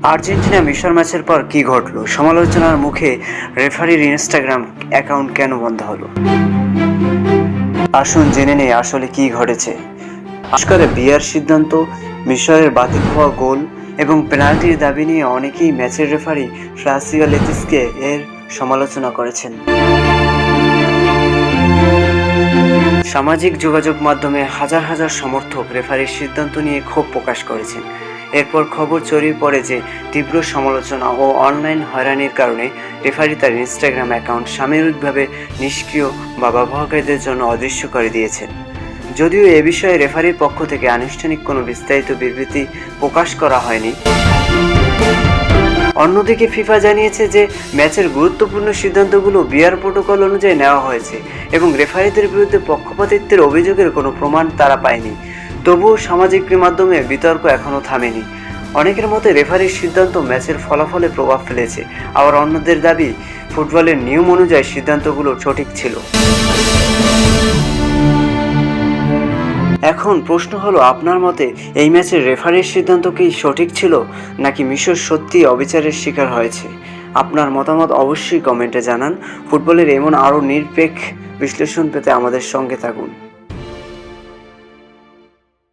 Argentina মিশর ম্যাচের পর কি ঘটলো? সমালোচনার মুখে রেফারির ইনস্টাগ্রাম অ্যাকাউন্ট কেন বন্ধ হলো? আসুন জেনে নেই আসলে কি ঘটেছে। আজকাল বিয়ার সিদ্ধান্ত, মিশরের বাতিল হওয়া গোল এবং পেনাল্টির দাবি নিয়ে অনেকেই ম্যাচের রেফারি ফ্রান্সিও লেতিসকে এর সমালোচনা করেছেন। সামাজিক যোগাযোগ মাধ্যমে হাজার হাজার সমর্থক রেফারির সিদ্ধান্ত নিয়ে ক্ষোভ প্রকাশ করেছেন। এরপর খবর ছড়িয়ে পড়ে যে তীব্র সমালোচনা ও অনলাইন হয়রানির কারণে রেফারি তার ইনস্টাগ্রাম অ্যাকাউন্ট সাময়িকভাবে নিষ্ক্রিয় বা ব্যবহারকারীদের জন্য অদৃশ্য করে দিয়েছেন। যদিও এ বিষয়ে রেফারির পক্ষ থেকে আনুষ্ঠানিক কোনো বিস্তারিত বিবৃতি প্রকাশ করা হয়নি। অন্যদিকে ফিফা জানিয়েছে যে ম্যাচের গুরুত্বপূর্ণ সিদ্ধান্তগুলো বিয়ার প্রোটোকল অনুযায়ী নেওয়া হয়েছে এবং রেফারিদের বিরুদ্ধে পক্ষপাতিত্বের অভিযোগের কোনো প্রমাণ তারা পায়নি। তবুও সামাজিক মাধ্যমে বিতর্ক এখনও থামেনি। অনেকের মতে রেফারির সিদ্ধান্ত ম্যাচের ফলাফলে প্রভাব ফেলেছে, আবার অন্যদের দাবি ফুটবলের নিয়ম অনুযায়ী সিদ্ধান্তগুলো সঠিক ছিল। এখন প্রশ্ন হলো, আপনার মতে এই ম্যাচের রেফারির সিদ্ধান্ত কি সঠিক ছিল, নাকি মিশর সত্যিই অবিচারের শিকার হয়েছে? আপনার মতামত অবশ্যই কমেন্টে জানান। ফুটবলের এমন আরও নিরপেক্ষ বিশ্লেষণ পেতে আমাদের সঙ্গে থাকুন।